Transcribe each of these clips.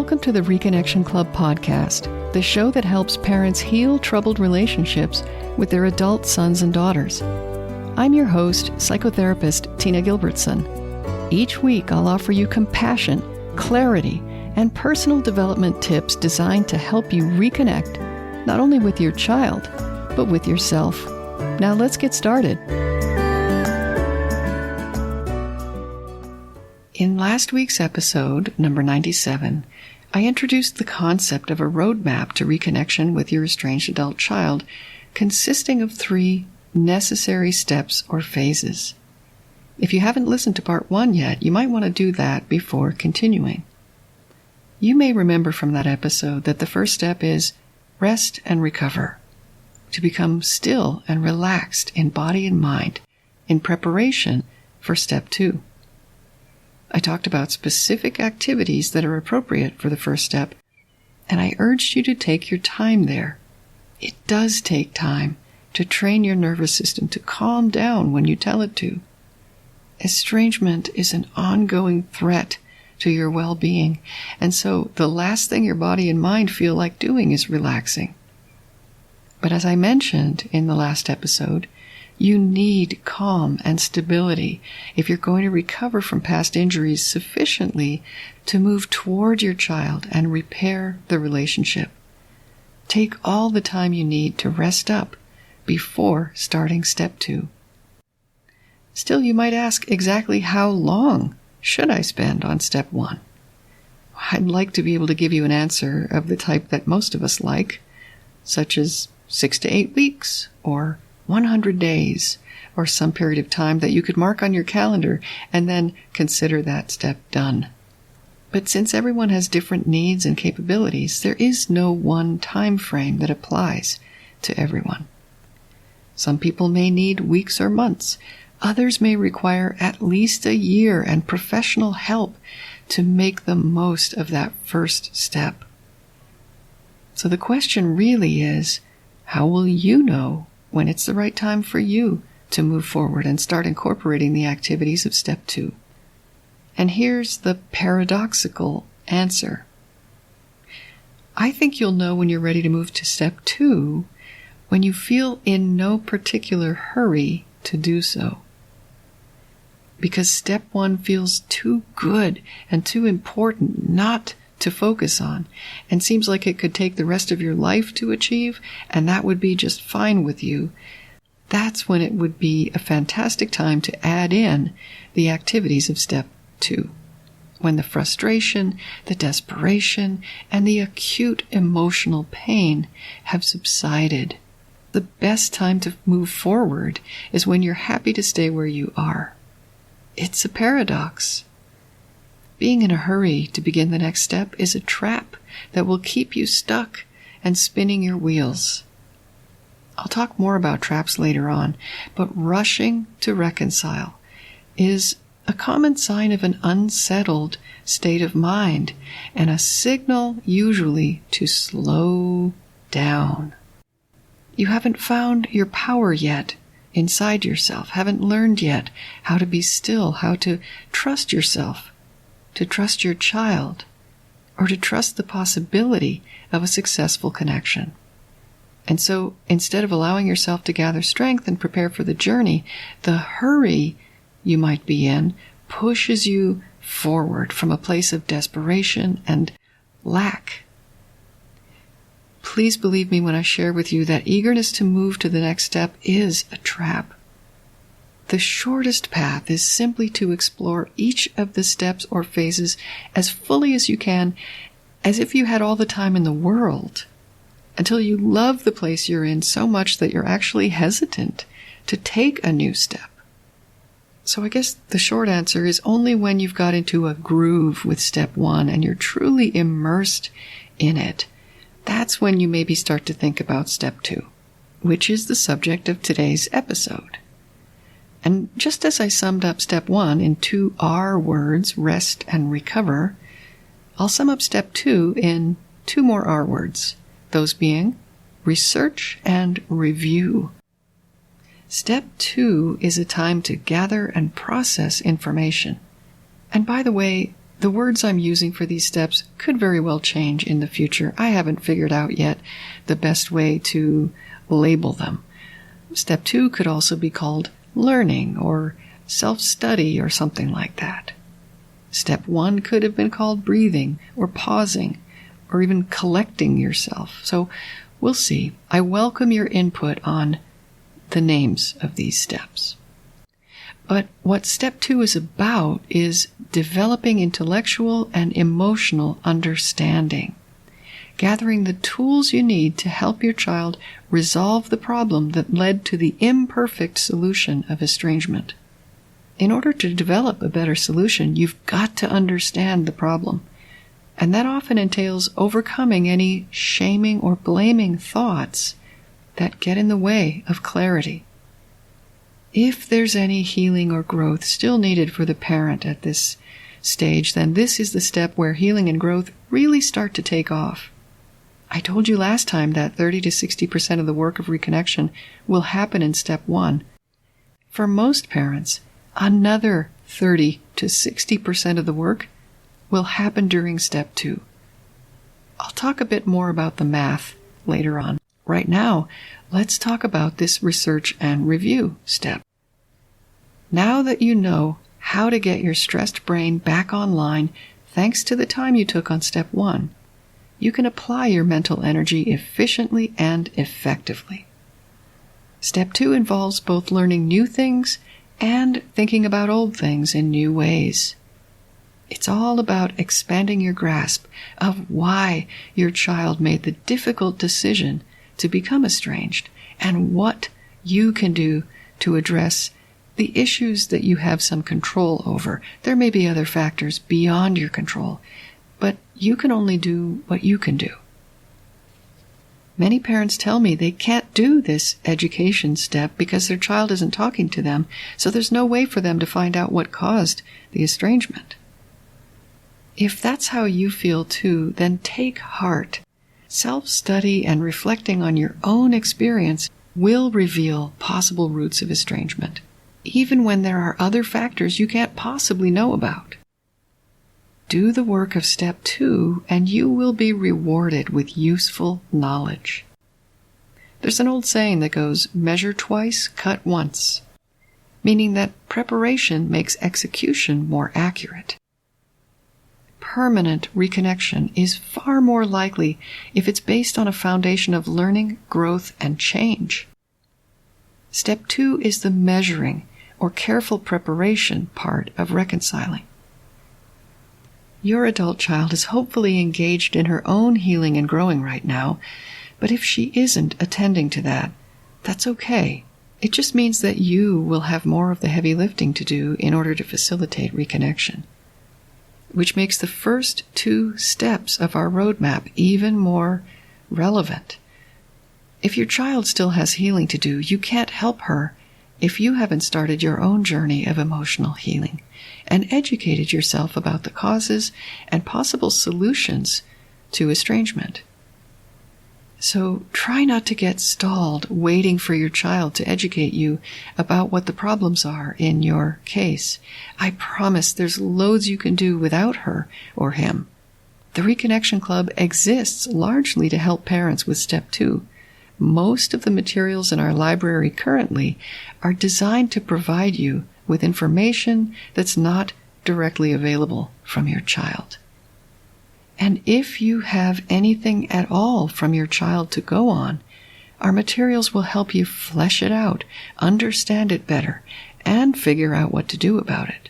Welcome to the Reconnection Club podcast, the show that helps parents heal troubled relationships with their adult sons and daughters. I'm your host, psychotherapist Tina Gilbertson. Each week, I'll offer you compassion, clarity, and personal development tips designed to help you reconnect, not only with your child, but with yourself. Now let's get started. In last week's episode, number 97, I introduced the concept of a roadmap to reconnection with your estranged adult child, consisting of 3 necessary steps or phases. If you haven't listened to part 1 yet, you might want to do that before continuing. You may remember from that episode that the first step is rest and recover, to become still and relaxed in body and mind in preparation for step 2. I talked about specific activities that are appropriate for the first step, and I urged you to take your time there. It does take time to train your nervous system to calm down when you tell it to. Estrangement is an ongoing threat to your well-being, and so the last thing your body and mind feel like doing is relaxing. But as I mentioned in the last episode, you need calm and stability if you're going to recover from past injuries sufficiently to move toward your child and repair the relationship. Take all the time you need to rest up before starting step 2. Still, you might ask, exactly how long should I spend on step 1? I'd like to be able to give you an answer of the type that most of us like, such as 6 to 8 weeks, or 100 days, or some period of time that you could mark on your calendar and then consider that step done. But since everyone has different needs and capabilities, there is no one time frame that applies to everyone. Some people may need weeks or months. Others may require at least a year and professional help to make the most of that first step. So the question really is, how will you know when it's the right time for you to move forward and start incorporating the activities of step 2? And here's the paradoxical answer. I think you'll know when you're ready to move to step 2 when you feel in no particular hurry to do so. Because step 1 feels too good and too important not to focus on, and seems like it could take the rest of your life to achieve, and that would be just fine with you. That's when it would be a fantastic time to add in the activities of step 2. When the frustration, the desperation, and the acute emotional pain have subsided. The best time to move forward is when you're happy to stay where you are. It's a paradox. Being in a hurry to begin the next step is a trap that will keep you stuck and spinning your wheels. I'll talk more about traps later on, but rushing to reconcile is a common sign of an unsettled state of mind and a signal usually to slow down. You haven't found your power yet inside yourself, haven't learned yet how to be still, how to trust yourself, to trust your child, or to trust the possibility of a successful connection. And so, instead of allowing yourself to gather strength and prepare for the journey, the hurry you might be in pushes you forward from a place of desperation and lack. Please believe me when I share with you that eagerness to move to the next step is a trap. The shortest path is simply to explore each of the steps or phases as fully as you can, as if you had all the time in the world, until you love the place you're in so much that you're actually hesitant to take a new step. So I guess the short answer is only when you've got into a groove with step 1 and you're truly immersed in it, that's when you maybe start to think about step 2, which is the subject of today's episode. And just as I summed up step 1 in 2 R words, rest and recover, I'll sum up step 2 in 2 more R words, those being research and review. Step 2 is a time to gather and process information. And by the way, The words I'm using for these steps could very well change in the future. I haven't figured out yet the best way to label them. Step 2 could also be called learning or self-study or something like that. Step 1 could have been called breathing or pausing or even collecting yourself. So we'll see. I welcome your input on the names of these steps. But what step 2 is about is developing intellectual and emotional understanding, gathering the tools you need to help your child resolve the problem that led to the imperfect solution of estrangement. In order to develop a better solution, you've got to understand the problem, and that often entails overcoming any shaming or blaming thoughts that get in the way of clarity. If there's any healing or growth still needed for the parent at this stage, then this is the step where healing and growth really start to take off. I told you last time that 30 to 60% of the work of reconnection will happen in step 1. For most parents, another 30 to 60% of the work will happen during step 2. I'll talk a bit more about the math later on. Right now, let's talk about this research and review step. Now that you know how to get your stressed brain back online thanks to the time you took on step 1, you can apply your mental energy efficiently and effectively. Step 2 involves both learning new things and thinking about old things in new ways. It's all about expanding your grasp of why your child made the difficult decision to become estranged and what you can do to address the issues that you have some control over. There may be other factors beyond your control, but you can only do what you can do. Many parents tell me they can't do this education step because their child isn't talking to them, so there's no way for them to find out what caused the estrangement. If that's how you feel too, then take heart. Self-study and reflecting on your own experience will reveal possible roots of estrangement, even when there are other factors you can't possibly know about. Do the work of step 2, and you will be rewarded with useful knowledge. There's an old saying that goes, measure twice, cut once, meaning that preparation makes execution more accurate. Permanent reconnection is far more likely if it's based on a foundation of learning, growth, and change. Step 2 is the measuring or careful preparation part of reconciling. Your adult child is hopefully engaged in her own healing and growing right now, but if she isn't attending to that, that's okay. It just means that you will have more of the heavy lifting to do in order to facilitate reconnection, which makes the first 2 steps of our roadmap even more relevant. If your child still has healing to do, you can't help her if you haven't started your own journey of emotional healing and educated yourself about the causes and possible solutions to estrangement. So try not to get stalled waiting for your child to educate you about what the problems are in your case. I promise there's loads you can do without her or him. The Reconnection Club exists largely to help parents with step 2. Most of the materials in our library currently are designed to provide you with information that's not directly available from your child. And if you have anything at all from your child to go on, our materials will help you flesh it out, understand it better, and figure out what to do about it.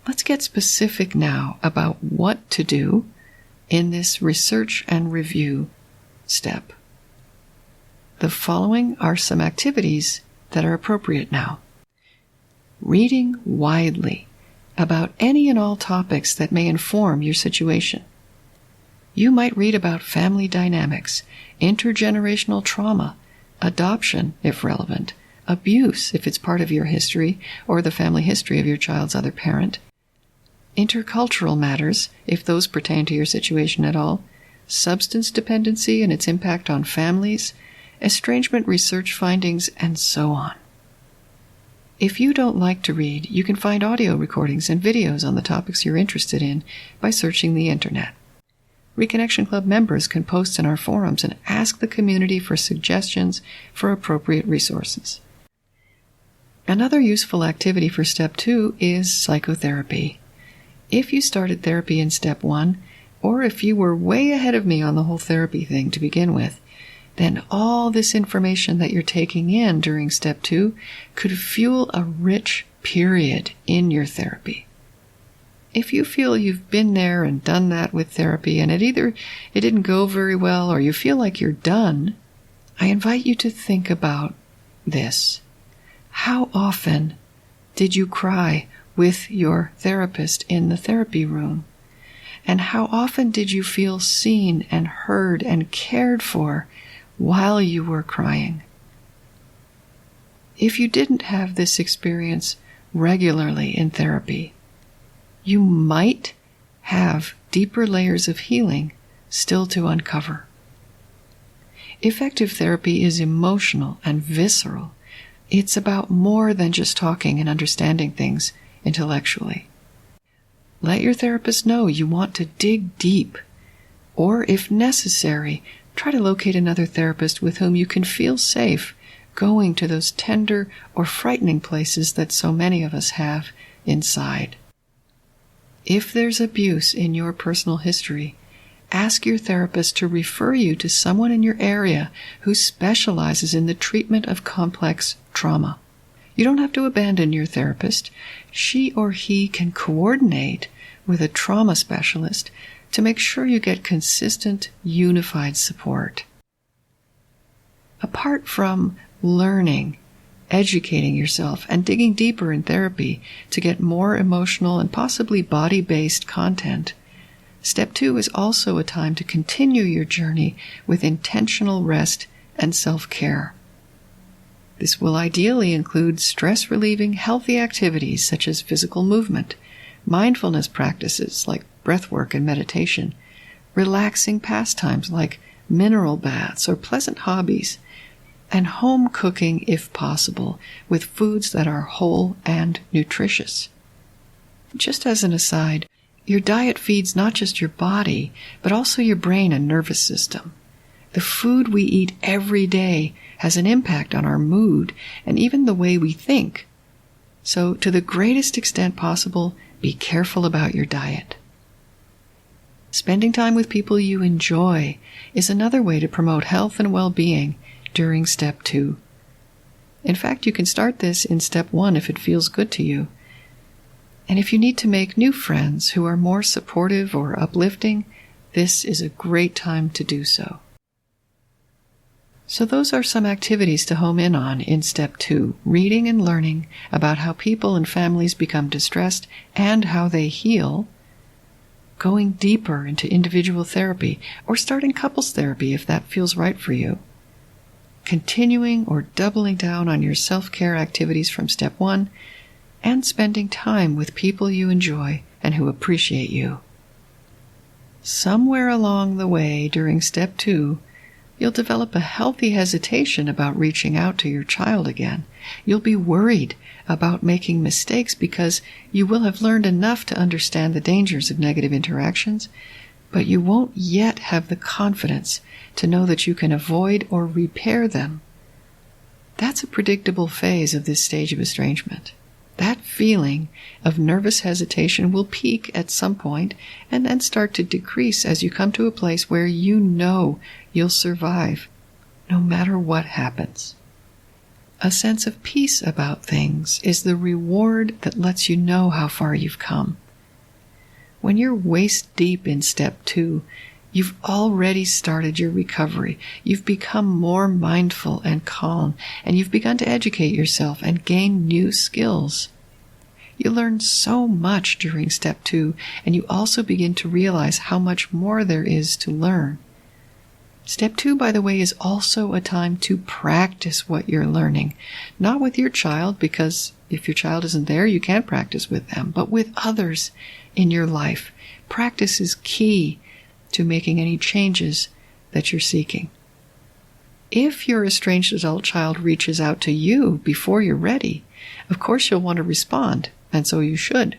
Let's get specific now about what to do in this research and review step. The following are some activities that are appropriate now. Reading widely about any and all topics that may inform your situation. You might read about family dynamics, intergenerational trauma, adoption if relevant, abuse if it's part of your history or the family history of your child's other parent, intercultural matters if those pertain to your situation at all, substance dependency and its impact on families, estrangement research findings, and so on. If you don't like to read, you can find audio recordings and videos on the topics you're interested in by searching the internet. Reconnection Club members can post in our forums and ask the community for suggestions for appropriate resources. Another useful activity for Step 2 is psychotherapy. If you started therapy in Step 1, or if you were way ahead of me on the whole therapy thing to begin with, then all this information that you're taking in during Step 2 could fuel a rich period in your therapy. If you feel you've been there and done that with therapy and it didn't go very well or you feel like you're done, I invite you to think about this. How often did you cry with your therapist in the therapy room? And how often did you feel seen and heard and cared for while you were crying? If you didn't have this experience regularly in therapy, you might have deeper layers of healing still to uncover. Effective therapy is emotional and visceral. It's about more than just talking and understanding things intellectually. Let your therapist know you want to dig deep, or if necessary, try to locate another therapist with whom you can feel safe going to those tender or frightening places that so many of us have inside. If there's abuse in your personal history, ask your therapist to refer you to someone in your area who specializes in the treatment of complex trauma. You don't have to abandon your therapist. She or he can coordinate with a trauma specialist to make sure you get consistent, unified support. Apart from learning, educating yourself, and digging deeper in therapy to get more emotional and possibly body-based content, Step 2 is also a time to continue your journey with intentional rest and self-care. This will ideally include stress-relieving, healthy activities such as physical movement, mindfulness practices like breathwork and meditation, relaxing pastimes like mineral baths or pleasant hobbies, and home cooking if possible with foods that are whole and nutritious. Just as an aside, your diet feeds not just your body, but also your brain and nervous system. The food we eat every day has an impact on our mood and even the way we think. So, to the greatest extent possible, be careful about your diet. Spending time with people you enjoy is another way to promote health and well-being during Step 2. In fact, you can start this in Step 1 if it feels good to you. And if you need to make new friends who are more supportive or uplifting, this is a great time to do so. So those are some activities to home in on in Step 2, reading and learning about how people and families become distressed and how they heal, going deeper into individual therapy, or starting couples therapy if that feels right for you, continuing or doubling down on your self-care activities from Step 1, and spending time with people you enjoy and who appreciate you. Somewhere along the way during Step 2, you'll develop a healthy hesitation about reaching out to your child again. You'll be worried about making mistakes because you will have learned enough to understand the dangers of negative interactions, but you won't yet have the confidence to know that you can avoid or repair them. That's a predictable phase of this stage of estrangement. That feeling of nervous hesitation will peak at some point and then start to decrease as you come to a place where you know you'll survive, no matter what happens. A sense of peace about things is the reward that lets you know how far you've come. When you're waist deep in Step 2, you've already started your recovery. You've become more mindful and calm, and you've begun to educate yourself and gain new skills. You learn so much during Step 2, and you also begin to realize how much more there is to learn. Step 2, by the way, is also a time to practice what you're learning. Not with your child, because if your child isn't there, you can't practice with them, but with others in your life. Practice is key to making any changes that you're seeking. If your estranged adult child reaches out to you before you're ready, Of course you'll want to respond, and so you should.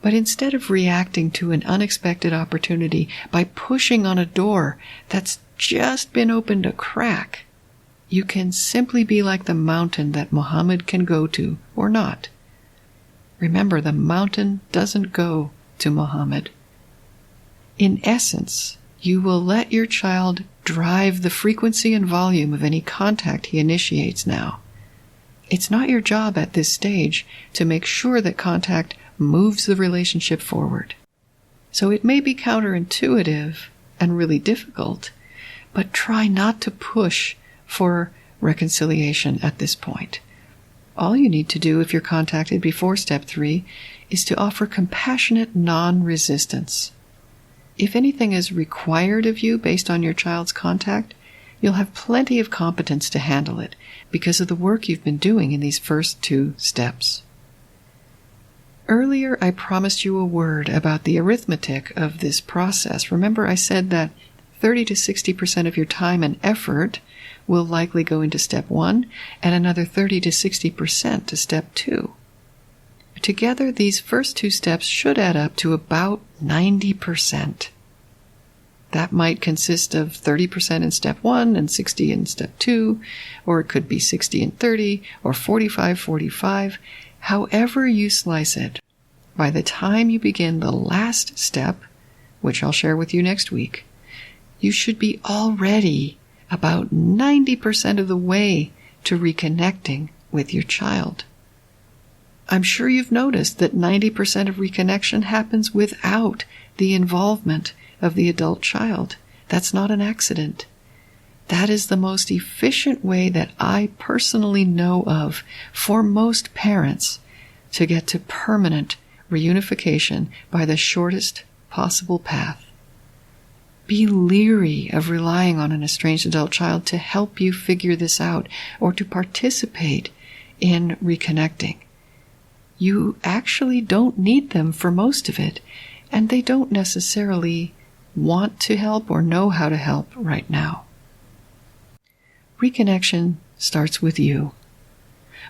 But instead of reacting to an unexpected opportunity by pushing on a door that's just been opened a crack, you can simply be like the mountain that Muhammad can go to or not. Remember, the mountain doesn't go to Muhammad. In essence, you will let your child drive the frequency and volume of any contact he initiates now. It's not your job at this stage to make sure that contact moves the relationship forward. So it may be counterintuitive and really difficult, but try not to push for reconciliation at this point. All you need to do if you're contacted before step 3 is to offer compassionate non-resistance. If anything is required of you based on your child's contact, you'll have plenty of competence to handle it because of the work you've been doing in these first 2 steps. Earlier, I promised you a word about the arithmetic of this process. Remember, I said that 30 to 60% of your time and effort will likely go into step 1, and another 30 to 60% to step 2. Together, these first 2 steps should add up to about 90%. That might consist of 30% in step 1 and 60 in step 2, or it could be 60 and 30, or 45-45. However you slice it, by the time you begin the last step, which I'll share with you next week, you should be already about 90% of the way to reconnecting with your child. I'm sure you've noticed that 90% of reconnection happens without the involvement of the adult child. That's not an accident. That is the most efficient way that I personally know of for most parents to get to permanent reunification by the shortest possible path. Be leery of relying on an estranged adult child to help you figure this out or to participate in reconnecting. You actually don't need them for most of it, and they don't necessarily want to help or know how to help right now. Reconnection starts with you.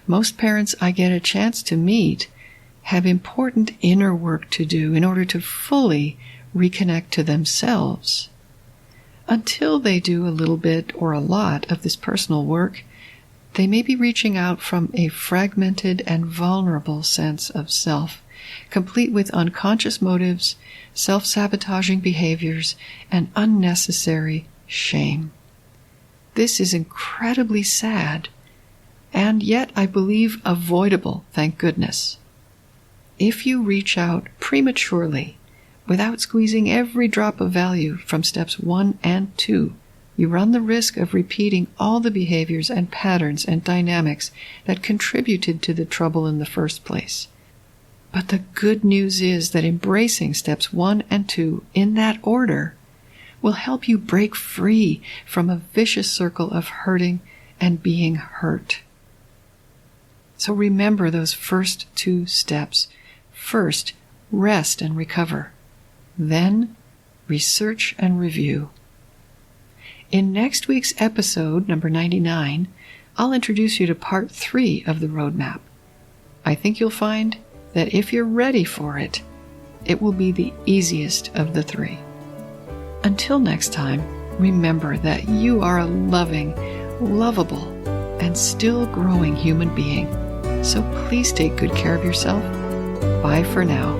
Most parents I get a chance to meet have important inner work to do in order to fully reconnect to themselves. Until they do a little bit or a lot of this personal work, they may be reaching out from a fragmented and vulnerable sense of self, complete with unconscious motives, self-sabotaging behaviors, and unnecessary shame. This is incredibly sad, and yet I believe avoidable, thank goodness. If you reach out prematurely, without squeezing every drop of value from steps 1 and 2, you run the risk of repeating all the behaviors and patterns and dynamics that contributed to the trouble in the first place. But the good news is that embracing steps 1 and 2 in that order will help you break free from a vicious circle of hurting and being hurt. So remember those first 2 steps. First, rest and recover. Then, research and review. In next week's episode, number 99, I'll introduce you to part 3 of the roadmap. I think you'll find that if you're ready for it, it will be the easiest of the 3. Until next time, remember that you are a loving, lovable, and still growing human being. So please take good care of yourself. Bye for now.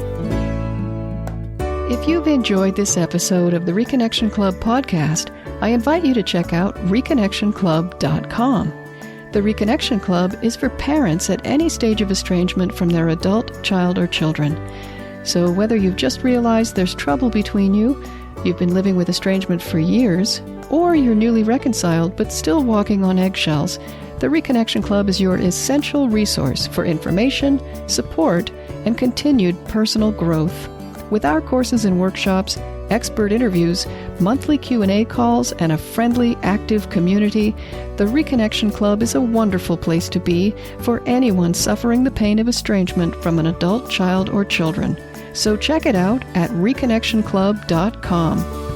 If you've enjoyed this episode of the Reconnection Club podcast, I invite you to check out reconnectionclub.com. The Reconnection Club is for parents at any stage of estrangement from their adult, child, or children. So whether you've just realized there's trouble between you, you've been living with estrangement for years, or you're newly reconciled but still walking on eggshells, the Reconnection Club is your essential resource for information, support, and continued personal growth. With our courses and workshops, expert interviews, monthly Q&A calls, and a friendly, active community, the Reconnection Club is a wonderful place to be for anyone suffering the pain of estrangement from an adult, child, or children. So check it out at reconnectionclub.com.